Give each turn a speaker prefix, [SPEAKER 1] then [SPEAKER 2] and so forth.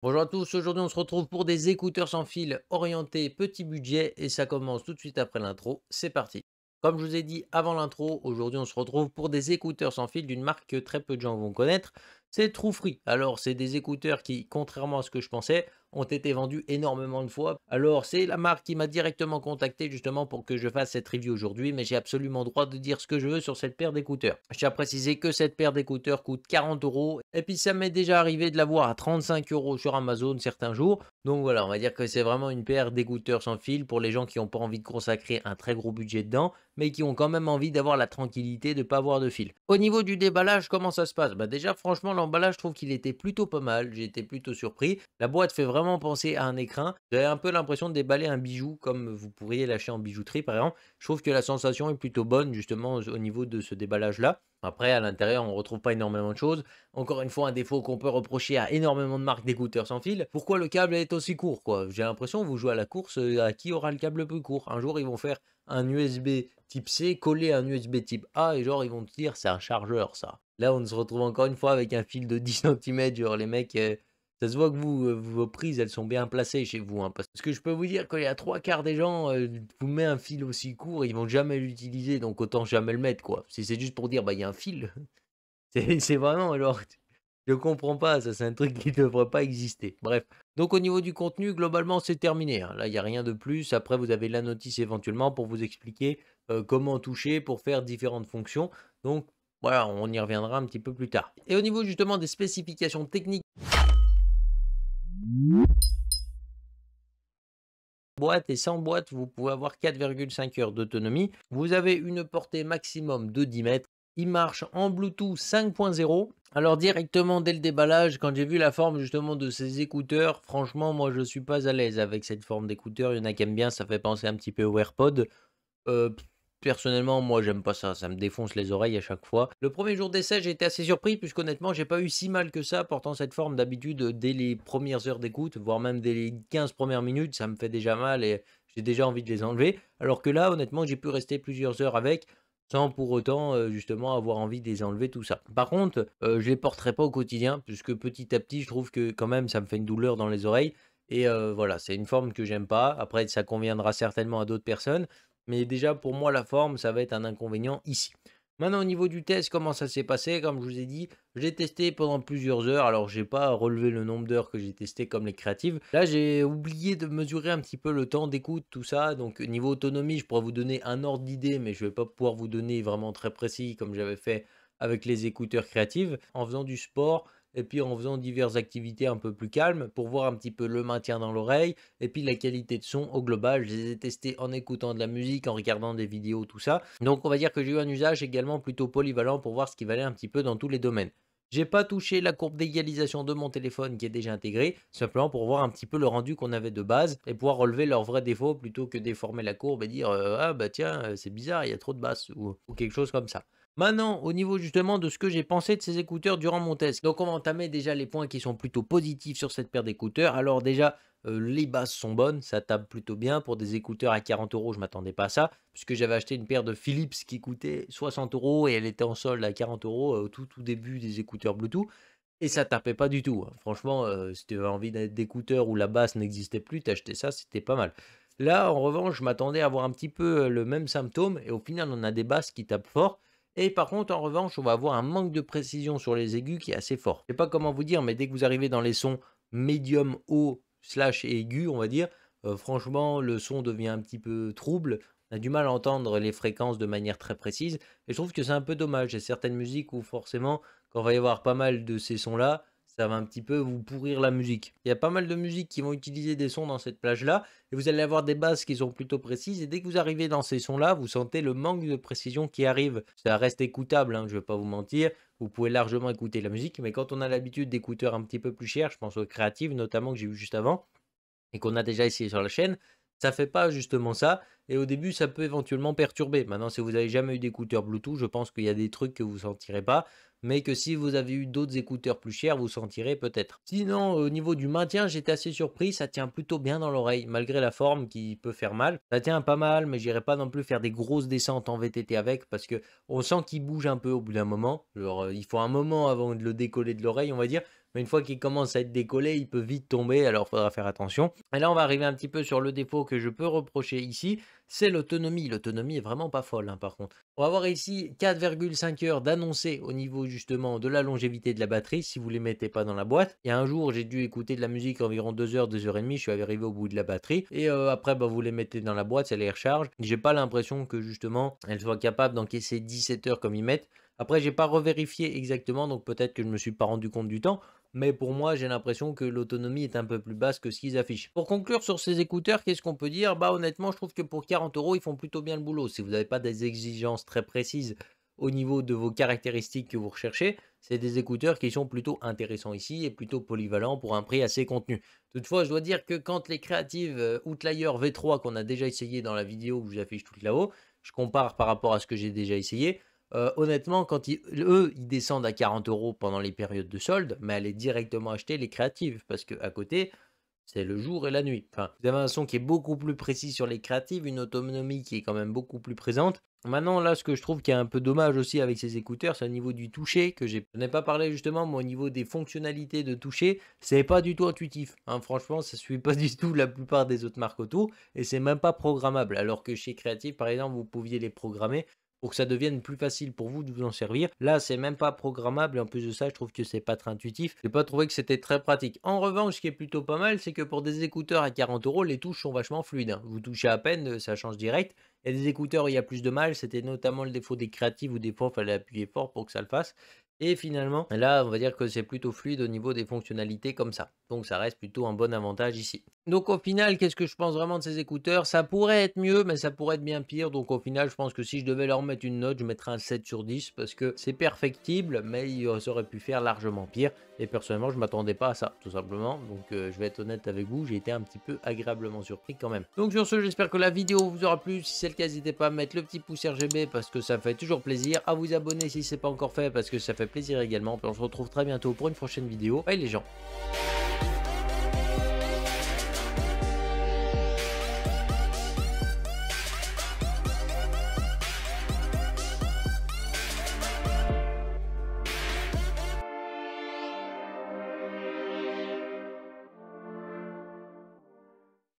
[SPEAKER 1] Bonjour à tous, aujourd'hui on se retrouve pour des écouteurs sans fil orientés petit budget et ça commence tout de suite après l'intro, c'est parti. Comme je vous ai dit avant l'intro, aujourd'hui on se retrouve pour des écouteurs sans fil d'une marque que très peu de gens vont connaître, c'est True Free. Alors c'est des écouteurs qui, contrairement à ce que je pensais, ont été vendus énormément de fois. Alors c'est la marque qui m'a directement contacté justement pour que je fasse cette review aujourd'hui, mais j'ai absolument droit de dire ce que je veux sur cette paire d'écouteurs. Je tiens à préciser que cette paire d'écouteurs coûte 40 euros et puis ça m'est déjà arrivé de l'avoir à 35 euros sur Amazon certains jours. Donc voilà, on va dire que c'est vraiment une paire d'écouteurs sans fil pour les gens qui n'ont pas envie de consacrer un très gros budget dedans, mais qui ont quand même envie d'avoir la tranquillité de ne pas avoir de fil. Au niveau du déballage, comment ça se passe? Bah déjà, franchement, l'emballage, je trouve qu'il était plutôt pas mal. J'ai été plutôt surpris. La boîte fait vraiment penser à un écrin. J'avais un peu l'impression de déballer un bijou, comme vous pourriez l'acheter en bijouterie, par exemple. Je trouve que la sensation est plutôt bonne, justement, au niveau de ce déballage-là. Après, à l'intérieur, on ne retrouve pas énormément de choses. Encore une fois, un défaut qu'on peut reprocher à énormément de marques d'écouteurs sans fil. Pourquoi le câble est aussi court, quoi? J'ai l'impression que vous jouez à la course, à qui aura le câble le plus court. Un jour, ils vont faire un USB type C collé à un USB type A et genre ils vont te dire c'est un chargeur ça. Là on se retrouve encore une fois avec un fil de 10 centimètres, genre les mecs, ça se voit que vos prises elles sont bien placées chez vous, hein, parce que je peux vous dire qu'il y a trois quarts des gens, vous met un fil aussi court, ils vont jamais l'utiliser donc autant jamais le mettre quoi. Si c'est juste pour dire bah il y a un fil, c'est vraiment alors je comprends pas, ça c'est un truc qui devrait pas exister. Bref, donc au niveau du contenu, globalement, c'est terminé, hein. Là, il y a rien de plus. Après, vous avez la notice éventuellement pour vous expliquer, comment toucher pour faire différentes fonctions. Donc voilà, on y reviendra un petit peu plus tard. Et au niveau justement des spécifications techniques, boîte et sans boîte, vous pouvez avoir 4,5 heures d'autonomie. Vous avez une portée maximum de 10 mètres. Il marche en Bluetooth 5.0. Alors directement dès le déballage, quand j'ai vu la forme justement de ces écouteurs, franchement, moi je suis pas à l'aise avec cette forme d'écouteurs. Il y en a qui aiment bien, ça fait penser un petit peu au AirPod. Heu, Personnellement, moi, j'aime pas ça, ça me défonce les oreilles à chaque fois. Le premier jour d'essai, j'ai été assez surpris puisqu'honnêtement, j'ai pas eu si mal que ça portant cette forme. D'habitude, dès les premières heures d'écoute, voire même dès les 15 premières minutes, ça me fait déjà mal et j'ai déjà envie de les enlever. Alors que là, honnêtement, j'ai pu rester plusieurs heures avec, sans pour autant, justement avoir envie de les enlever, tout ça. Par contre, je les porterai pas au quotidien puisque petit à petit, je trouve que quand même, ça me fait une douleur dans les oreilles et voilà, c'est une forme que j'aime pas. Après, ça conviendra certainement à d'autres personnes. Mais déjà, pour moi, la forme, ça va être un inconvénient ici. Maintenant, au niveau du test, comment ça s'est passé? Comme je vous ai dit, j'ai testé pendant plusieurs heures. Alors, j'ai pas relevé le nombre d'heures que j'ai testé comme les créatives. Là, j'ai oublié de mesurer un petit peu le temps d'écoute, tout ça. Donc, niveau autonomie, je pourrais vous donner un ordre d'idée, mais je vais pas pouvoir vous donner vraiment très précis comme j'avais fait avec les écouteurs créatives. En faisant du sport et puis en faisant diverses activités un peu plus calmes pour voir un petit peu le maintien dans l'oreille et puis la qualité de son au global, je les ai testés en écoutant de la musique, en regardant des vidéos, tout ça. Donc on va dire que j'ai eu un usage également plutôt polyvalent pour voir ce qui valait un petit peu dans tous les domaines. J'ai pas touché la courbe d'égalisation de mon téléphone qui est déjà intégrée, simplement pour voir un petit peu le rendu qu'on avait de base et pouvoir relever leurs vrais défauts plutôt que déformer la courbe et dire ah bah tiens c'est bizarre il y a trop de basses ou quelque chose comme ça. Maintenant, au niveau justement de ce que j'ai pensé de ces écouteurs durant mon test. Donc on va entamer déjà les points qui sont plutôt positifs sur cette paire d'écouteurs. Alors déjà, les basses sont bonnes, ça tape plutôt bien. Pour des écouteurs à 40 euros, je m'attendais pas à ça, puisque j'avais acheté une paire de Philips qui coûtait 60 euros et elle était en solde à 40 euros au tout début des écouteurs Bluetooth. Et ça tapait pas du tout, hein. Franchement, si tu avais envie d'écouteurs où la basse n'existait plus, t'achetais ça, c'était pas mal. Là, en revanche, je m'attendais à avoir un petit peu le même symptôme et au final, on a des basses qui tapent fort. Et par contre, en revanche, on va avoir un manque de précision sur les aigus qui est assez fort. Je sais pas comment vous dire, mais dès que vous arrivez dans les sons médium haut slash aigu, on va dire, franchement, le son devient un petit peu trouble. On a du mal à entendre les fréquences de manière très précise. Et je trouve que c'est un peu dommage. Il y a certaines musiques où forcément, quand il va y avoir pas mal de ces sons-là, ça va un petit peu vous pourrir la musique. Il y a pas mal de musiques qui vont utiliser des sons dans cette plage-là, et vous allez avoir des basses qui sont plutôt précises, et dès que vous arrivez dans ces sons-là, vous sentez le manque de précision qui arrive. Ça reste écoutable, hein, je ne vais pas vous mentir, vous pouvez largement écouter la musique, mais quand on a l'habitude d'écouteurs un petit peu plus chers, je pense aux créatives notamment que j'ai vu juste avant, et qu'on a déjà essayé sur la chaîne, ça fait pas justement ça. Et au début, ça peut éventuellement perturber. Maintenant, si vous avez jamais eu d'écouteurs Bluetooth, je pense qu'il y a des trucs que vous sentirez pas, mais que si vous avez eu d'autres écouteurs plus chers, vous sentirez peut-être. Sinon, au niveau du maintien, j'étais assez surpris, ça tient plutôt bien dans l'oreille, malgré la forme qui peut faire mal. Ça tient pas mal, mais j'irai pas non plus faire des grosses descentes en VTT avec, parce que on sent qu'il bouge un peu au bout d'un moment. Alors, il faut un moment avant de le décoller de l'oreille, on va dire. mais une fois qu'il commence à être décollé, il peut vite tomber, alors il faudra faire attention. Et là, on va arriver un petit peu sur le défaut que je peux reprocher ici, c'est l'autonomie. L'autonomie est vraiment pas folle, hein, par contre. On va voir ici 4,5 heures d'annoncé au niveau justement de la longévité de la batterie si vous ne les mettez pas dans la boîte. Il y a un jour, j'ai dû écouter de la musique environ 2 heures, 2 heures et demie, je suis arrivé au bout de la batterie. Et après, bah, vous les mettez dans la boîte, ça les recharge. J'ai pas l'impression que justement, elle soit capable d'encaisser 17 heures comme ils mettent. Après, j'ai pas revérifié exactement, donc peut-être que je me suis pas rendu compte du temps. Mais pour moi, j'ai l'impression que l'autonomie est un peu plus basse que ce qu'ils affichent. Pour conclure sur ces écouteurs, qu'est-ce qu'on peut dire? Bah honnêtement, je trouve que pour 40 euros, ils font plutôt bien le boulot. Si vous n'avez pas des exigences très précises au niveau de vos caractéristiques que vous recherchez, c'est des écouteurs qui sont plutôt intéressants ici et plutôt polyvalents pour un prix assez contenu. Toutefois, je dois dire que quand les Creative Outlier V3 qu'on a déjà essayé dans la vidéo que je vous affiche tout là-haut, je compare par rapport à ce que j'ai déjà essayé, honnêtement, quand eux, ils descendent à 40 euros pendant les périodes de solde, mais allez directement acheter les créatives parce qu'à côté, c'est le jour et la nuit. Enfin, vous avez un son qui est beaucoup plus précis sur les créatives, une autonomie qui est quand même beaucoup plus présente. Maintenant, là, ce que je trouve qui est un peu dommage aussi avec ces écouteurs, c'est au niveau du toucher que je n'ai pas parlé justement, mais au niveau des fonctionnalités de toucher, c'est pas du tout intuitif, hein. Franchement, ça suit pas du tout la plupart des autres marques autour et c'est même pas programmable. Alors que chez Creative, par exemple, vous pouviez les programmer pour que ça devienne plus facile pour vous de vous en servir. Là, c'est même pas programmable et en plus de ça, je trouve que c'est pas très intuitif. J'ai pas trouvé que c'était très pratique. En revanche, ce qui est plutôt pas mal, c'est que pour des écouteurs à 40 euros, les touches sont vachement fluides, hein. Vous touchez à peine, ça change direct. Il y a des écouteurs où il y a plus de mal, c'était notamment le défaut des créatives où des fois il fallait appuyer fort pour que ça le fasse. Et finalement, là, on va dire que c'est plutôt fluide au niveau des fonctionnalités comme ça. Donc ça reste plutôt un bon avantage ici. Donc au final, qu'est-ce que je pense vraiment de ces écouteurs? Ça pourrait être mieux, mais ça pourrait être bien pire. Donc au final, je pense que si je devais leur mettre une note, je mettrais un 7 sur 10 parce que c'est perfectible, mais ils auraient pu faire largement pire. Et personnellement, je ne m'attendais pas à ça, tout simplement. Donc je vais être honnête avec vous, j'ai été un petit peu agréablement surpris quand même. Donc sur ce, j'espère que la vidéo vous aura plu. Si c'est le cas, n'hésitez pas à mettre le petit pouce RGB parce que ça fait toujours plaisir. À vous abonner si ce n'est pas encore fait parce que ça fait plaisir également. Puis on se retrouve très bientôt pour une prochaine vidéo. Bye les gens.